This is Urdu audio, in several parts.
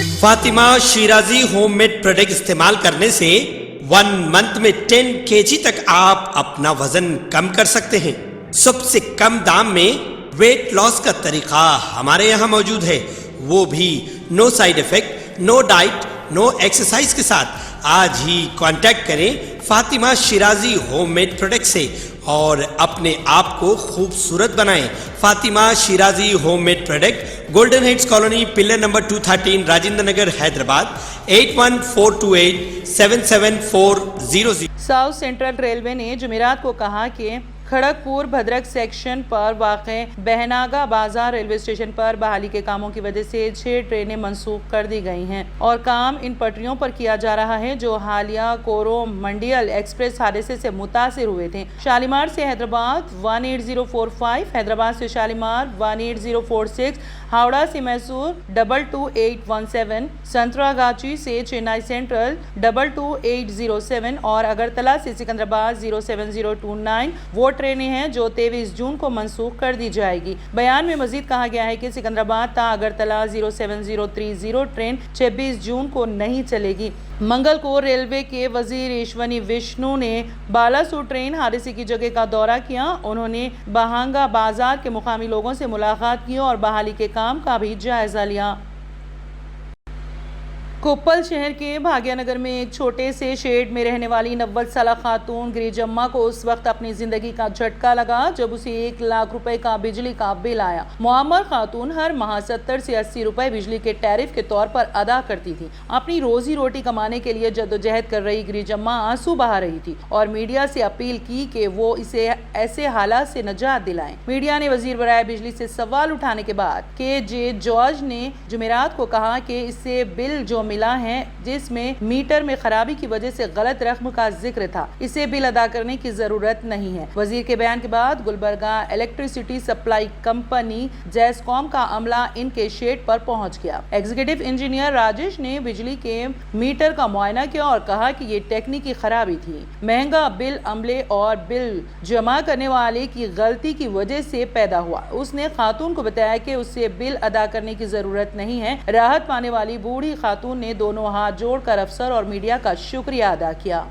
Fatima Shirazi home made product استعمال کرنے سے 1 منتھ میں 10 kg تک آپ اپنا وزن کم کر سکتے ہیں۔ سب سے کم دام میں ویٹ لاس کا طریقہ ہمارے یہاں موجود ہے، وہ بھی no side effect, no diet, no exercise کے ساتھ۔ آج ہی کانٹیکٹ کریں Fatima Shirazi home made product سے اور اپنے آپ کو خوبصورت بنائیں۔ Fatima Shirazi home made product, golden heights colony, pillar number 213، Rajendra Nagar, Hyderabad, 8142877400۔ South central railway نے جمعرات کو کہا کہ کھڑگپور بھدرک سیکشن پر واقع بہناگا بازار ریلوے اسٹیشن پر بحالی کے کاموں کی وجہ سے 6 ٹرینیں منسوخ کر دی گئی ہیں اور کام ان پٹریوں پر کیا جا رہا ہے جو حالیہ کورو منڈیل ایکسپریس حادثے سے متاثر ہوئے تھے۔ شالیمار سے حیدرآباد 18045، حیدرآباد سے شالیمار 18046، ہاوڑہ سے میسور 22817، سنتراگاچی سے چنئی سینٹرل 22807 اور اگرتلہ سے سکندرآباد 07029 وہ ٹرینیں ہیں جو 23 جون کو منسوخ کر دی جائے گی۔ بیان میں مزید کہا گیا ہے کہ سکندرآباد تا اگرتلہ 07030 ٹرین 26 جون کو نہیں چلے گی۔ منگل کو ریلوے کے وزیر ایشونی وشنو نے بالاسو ٹرین حادثے کی جگہ کا دورہ کیا۔ انہوں نے بہانگا بازار کے مقامی لوگوں سے ملاقات کی اور بحالی کے کام کا بھی جائزہ لیا۔ کوپل شہر کے بھاگیہ نگر میں ایک چھوٹے سے شیڈ میں رہنے والی 90 سالہ خاتون گریجمہ کو اس وقت اپنی زندگی کا جھٹکا لگا جب اسے 1 لاکھ روپے کا بجلی کا بل آیا۔ معمر خاتون ہر ماہ 70 سے 80 روپے بجلی کے ٹیرف کے طور پر ادا کرتی تھی۔ اپنی روزی روٹی کمانے کے لیے جدوجہد کر رہی گریجمہ آنسو بہا رہی تھی اور میڈیا سے اپیل کی کہ وہ اسے ایسے حالات سے نجات دلائیں۔ میڈیا نے وزیر برائے بجلی سے سوال اٹھانے کے بعد کے جے جارج نے جمعرات کو کہا کہ اس سے بل جو ملا ہے جس میں میٹر میں خرابی کی وجہ سے غلط رقم کا ذکر تھا، اسے بل ادا کرنے کی ضرورت نہیں ہے۔ وزیر کے بیان کے بعد گلبرگہ الیکٹریسٹی سپلائی کمپنی جیسکوم کا عملہ ان کے شیڈ پر پہنچ گیا۔ ایگزیکٹو انجینئر راجیش نے بجلی کے میٹر کا معائنہ کیا اور کہا کہ یہ ٹیکنیکی خرابی تھی۔ مہنگا بل عملے اور بل جمع کرنے والے کی غلطی کی وجہ سے پیدا ہوا۔ اس نے خاتون کو بتایا کہ اس سے بل ادا کرنے کی ضرورت نہیں ہے۔ راحت پانے والی بوڑھی خاتون نے دونوں ہاتھ جوڑ کر افسر اور میڈیا کا شکریہ ادا کیا۔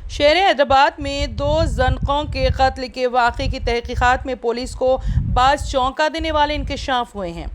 شہر حیدرآباد میں 2 زنقوں کے قتل کے واقعے کی تحقیقات میں پولیس کو بعض چونکا دینے والے انکشاف ہوئے ہیں۔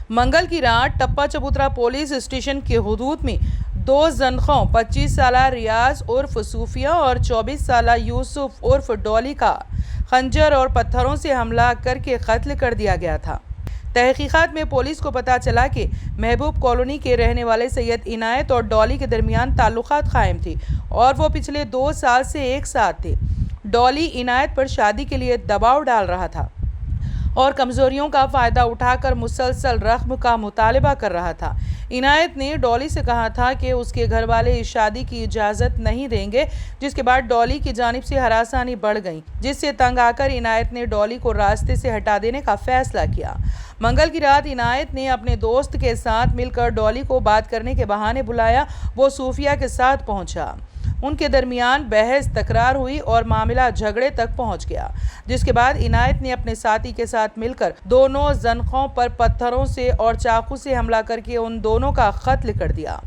منگل کی رات ٹپا چبوترا پولیس اسٹیشن کے حدود میں 2 زنقوں 25 سالہ ریاض عرف صوفیہ اور 24 سالہ یوسف عرف ڈولی کا خنجر اور پتھروں سے حملہ کر کے قتل کر دیا گیا تھا۔ تحقیقات میں پولیس کو پتہ چلا کہ محبوب کالونی کے رہنے والے سید عنایت اور ڈولی کے درمیان تعلقات قائم تھے اور وہ پچھلے 2 سال سے ایک ساتھ تھے۔ ڈولی عنایت پر شادی کے لیے دباؤ ڈال رہا تھا اور کمزوریوں کا فائدہ اٹھا کر مسلسل رقم کا مطالبہ کر رہا تھا۔ عنایت نے ڈولی سے کہا تھا کہ اس کے گھر والے اس شادی کی اجازت نہیں دیں گے، جس کے بعد ڈولی کی جانب سے ہراسانی بڑھ گئی، جس سے تنگ آ کر عنایت نے ڈولی کو راستے سے ہٹا دینے کا فیصلہ کیا۔ منگل کی رات عنایت نے اپنے دوست کے ساتھ مل کر ڈولی کو بات کرنے کے بہانے بلایا۔ وہ صوفیہ کے ساتھ پہنچا، ان کے درمیان بحث تکرار ہوئی اور معاملہ جھگڑے تک پہنچ گیا، جس کے بعد عنایت نے اپنے ساتھی کے ساتھ مل کر دونوں زنقوں پر پتھروں سے اور چاقو سے حملہ کر کے ان دونوں کا قتل کر دیا۔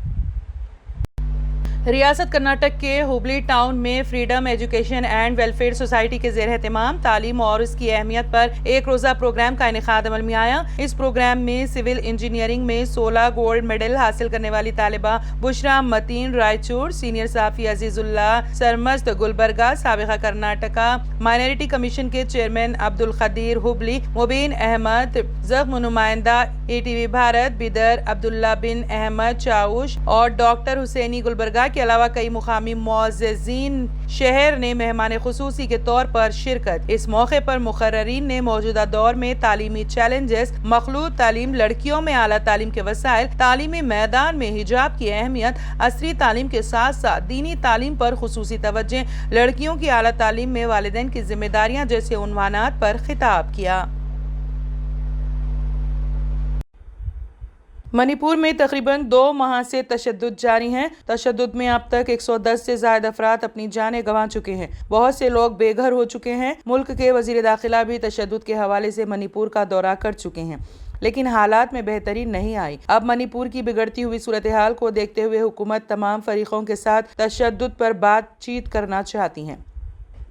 ریاست کرناٹک کے ہبلی ٹاؤن میں freedom education and welfare society کے زیر اہتمام تعلیم اور اس کی اہمیت پر ایک روزہ پروگرام کا انعقاد عمل میں آیا۔ اس پروگرام میں سول انجینئرنگ میں 16 گولڈ میڈل حاصل کرنے والی طالبہ بشرا متین رائچور، سینئر صحافی عزیز اللہ سرمست گلبرگہ، سابقہ کرناٹکا مائنارٹی کمیشن کے چیئرمین عبدالقدیر ہبلی، مبین احمد زخم نمائندہ ATV بھارت بیدر، عبداللہ بن احمد چاوش اور ڈاکٹر حسینی گلبرگہ کے علاوہ کئی مقامی معززین شہر نے مہمان خصوصی کے طور پر شرکت۔ اس موقع پر مقررین نے موجودہ دور میں تعلیمی چیلنجز، مخلوط تعلیم، لڑکیوں میں اعلیٰ تعلیم کے وسائل، تعلیمی میدان میں حجاب کی اہمیت، عصری تعلیم کے ساتھ ساتھ دینی تعلیم پر خصوصی توجہ، لڑکیوں کی اعلیٰ تعلیم میں والدین کی ذمہ داریاں جیسے عنوانات پر خطاب کیا۔ منی پور میں تقریباً 2 ماہ سے تشدد جاری ہے۔ تشدد میں اب تک 110 سے زائد افراد اپنی جانیں گنوا چکے ہیں، بہت سے لوگ بے گھر ہو چکے ہیں۔ ملک کے وزیر داخلہ بھی تشدد کے حوالے سے منی پور کا دورہ کر چکے ہیں۔ لیکن حالات میں بہتری نہیں آئی۔ اب منی پور کی بگڑتی ہوئی صورتحال کو دیکھتے ہوئے حکومت تمام فریقوں کے ساتھ تشدد پر بات چیت کرنا چاہتی ہے۔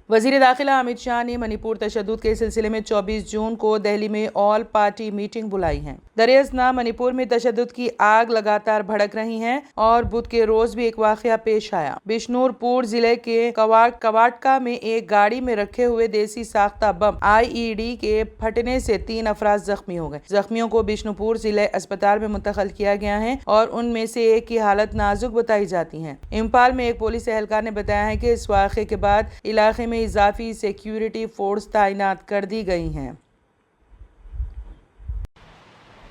وزیر داخلہ امت شاہ نے منی پور تشدد کے سلسلے میں 24 جون کو دہلی میں آل پارٹی میٹنگ بلائی ہے۔ دریں اثنا منی پور میں تشدد کی آگ لگاتار بھڑک رہی ہے اور بدھ کے روز بھی ایک واقعہ پیش آیا۔ بشنور پور ضلع کے کواٹکا میں ایک گاڑی میں رکھے ہوئے دیسی ساختہ بم IED کے پھٹنے سے 3 افراد زخمی ہو گئے۔ زخمیوں کو بشنور پور ضلع اسپتال میں منتقل کیا گیا ہے اور ان میں سے ایک کی حالت نازک بتائی جاتی ہے۔ امپال میں ایک پولیس اہلکار نے بتایا ہے کہ اس واقعے کے بعد علاقے میں اضافی سیکیورٹی فورس تعینات کر دی گئی ہیں۔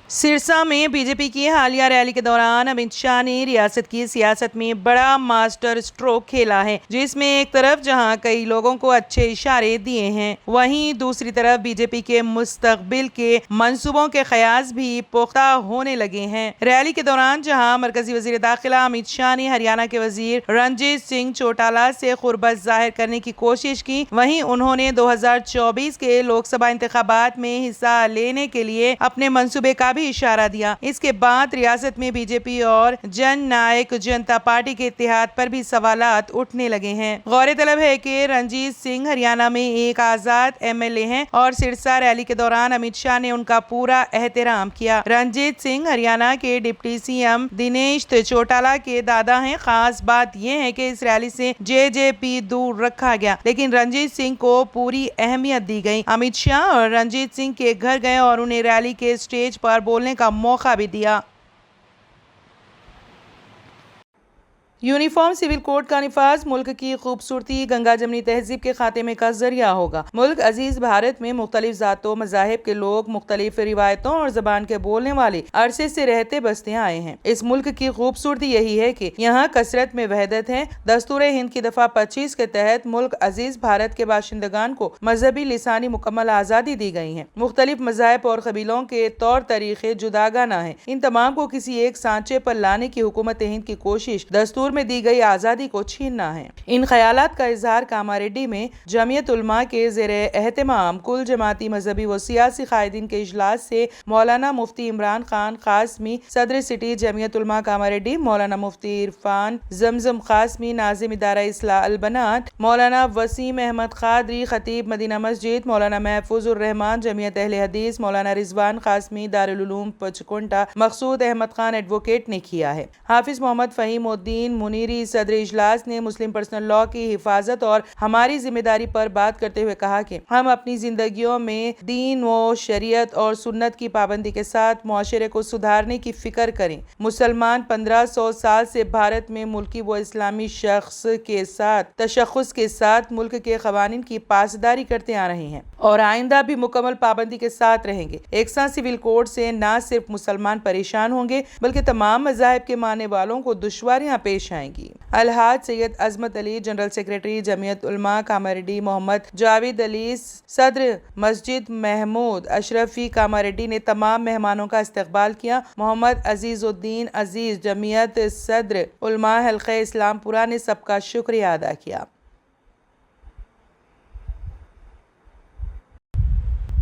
سرسا میں بی جے پی کی حالیہ ریلی کے دوران امت شاہ نے ریاست کی سیاست میں بڑا ماسٹر اسٹروک کھیلا ہے، جس میں ایک طرف جہاں کئی لوگوں کو اچھے اشارے دیے ہیں، وہیں دوسری طرف بی جے پی کے مستقبل کے منصوبوں کے قیاس بھی پختہ ہونے لگے ہیں۔ ریلی کے دوران جہاں مرکزی وزیر داخلہ امت شاہ نے ہریانہ کے وزیر رنجیت سنگھ چوٹالہ سے قربت ظاہر کرنے کی کوشش کی، وہیں انہوں نے 2024 کے لوک سبھا انتخابات میں حصہ لینے کے لیے اپنے منصوبے کا بھی اشارہ دیا۔ اس کے بعد ریاست میں بی جے پی اور جن نائک جنتا پارٹی کے اتحاد پر بھی سوالات اٹھنے لگے ہیں۔ غور طلب ہے کہ رنجیت سنگھ ہریانہ میں ایک آزاد MLA ہیں اور سرسا ریلی کے دوران امت شاہ نے ان کا پورا احترام کیا۔ رنجیت سنگھ ہریانہ کے ڈپٹی CM دنیش چوٹالہ کے دادا ہیں۔ خاص بات یہ ہے کہ اس ریلی سے JJP دور رکھا گیا، لیکن رنجیت سنگھ کو پوری اہمیت دی گئی۔ امت شاہ اور رنجیت سنگھ کے گھر گئے اور انہیں ریلی کے اسٹیج پر بولنے کا موقع بھی دیا۔ یونیفارم سول کوڈ کا نفاذ ملک کی خوبصورتی گنگا جمنی تہذیب کے خاتمے کا ذریعہ ہوگا۔ ملک عزیز بھارت میں مختلف ذاتوں مذاہب کے لوگ مختلف روایتوں اور زبان کے بولنے والے عرصے سے رہتے بستے آئے ہیں۔ اس ملک کی خوبصورتی یہی ہے کہ یہاں کثرت میں وحدت ہے۔ دستور ہند کی دفعہ 25 کے تحت ملک عزیز بھارت کے باشندگان کو مذہبی لسانی مکمل آزادی دی گئی ہے۔ مختلف مذاہب اور قبیلوں کے طور طریقے جداگانہ ہیں۔ ان تمام کو کسی ایک سانچے پر لانے کی حکومت ہند کی کوشش دستور میں دی گئی آزادی کو چھیننا ہے۔ ان خیالات کا اظہار کاماریڈی میں جمعیت علماء کے زیر اہتمام کل جماعتی مذہبی و سیاسی قائدین کے اجلاس سے مولانا مفتی عمران خان قاسمی صدر سٹی جمعیت علماء کاماریڈی، مولانا مفتی عرفان زمزم قاسمی ناظم ادارہ اصلاح البنات، مولانا وسیم احمد قادری خطیب مدینہ مسجد، مولانا محفوظ الرحمان جمعیت اہل حدیث، مولانا رضوان قاسمی دارالعلوم پچکنٹا، مقصود احمد خان ایڈوکیٹ نے کیا ہے۔ حافظ محمد فہیم الدین منیری صدر اجلاس نے مسلم پرسنل لاء کی حفاظت اور ہماری ذمہ داری پر بات کرتے ہوئے کہا کہ ہم اپنی زندگیوں میں دین و شریعت اور سنت کی پابندی کے ساتھ معاشرے کو سدھارنے کی فکر کریں۔ مسلمان 1500 سال سے بھارت میں ملکی و اسلامی تشخص کے ساتھ ملک کے قوانین کی پاسداری کرتے آ رہے ہیں اور آئندہ بھی مکمل پابندی کے ساتھ رہیں گے۔ یکساں سول کوڈ سے نہ صرف مسلمان پریشان ہوں گے بلکہ تمام مذاہب کے ماننے والوں کو دشواریاں پیش آئیں گی۔ الحاج سید عظمت علی جنرل سیکریٹری جمعیت علماء کاماریڈی، محمد جاوید علی صدر مسجد، محمود اشرفی کاماریڈی نے تمام مہمانوں کا استقبال کیا۔ محمد عزیز الدین عزیز جمعیت صدر علماء حلقہ اسلام پورہ نے سب کا شکریہ ادا کیا۔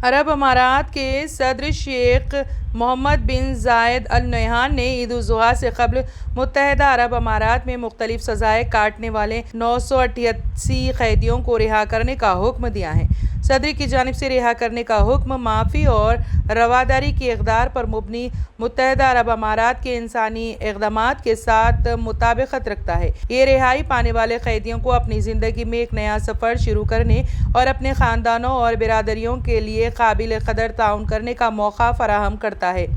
عرب امارات کے صدر شیخ محمد بن زاید ال نہیان نے عید الاضحیٰ سے قبل متحدہ عرب امارات میں مختلف سزائیں کاٹنے والے 988 قیدیوں کو رہا کرنے کا حکم دیا ہے۔ صدر کی جانب سے رہا کرنے کا حکم معافی اور رواداری کی اقدار پر مبنی متحدہ عرب امارات کے انسانی اقدامات کے ساتھ مطابقت رکھتا ہے۔ یہ رہائی پانے والے قیدیوں کو اپنی زندگی میں ایک نیا سفر شروع کرنے اور اپنے خاندانوں اور برادریوں کے لیے قابل قدر تعاون کرنے کا موقع فراہم کرتا ہے۔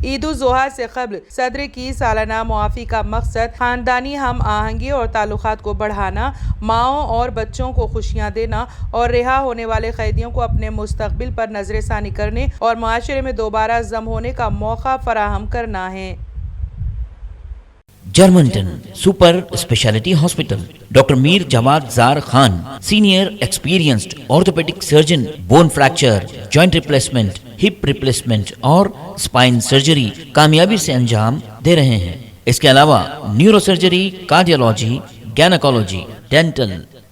عید الاضحیٰ سے قبل صدر کی سالانہ معافی کا مقصد خاندانی ہم آہنگی اور تعلقات کو بڑھانا، ماؤں اور بچوں کو خوشیاں دینا اور رہا ہونے والے قیدیوں کو اپنے مستقبل پر نظر ثانی کرنے اور معاشرے میں دوبارہ ضم ہونے کا موقع فراہم کرنا ہے۔ جرمنٹن super specialty hospital, doctor Mir Jawad Zar Khan, senior experienced orthopaedic surgeon, bone fracture, joint replacement, hip replacement اور اسپائن سرجری کامیابی سے انجام دے رہے ہیں۔ اس کے علاوہ neuro surgery, cardiology, gynaecology, dental,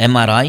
MRI,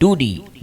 2D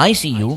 ICU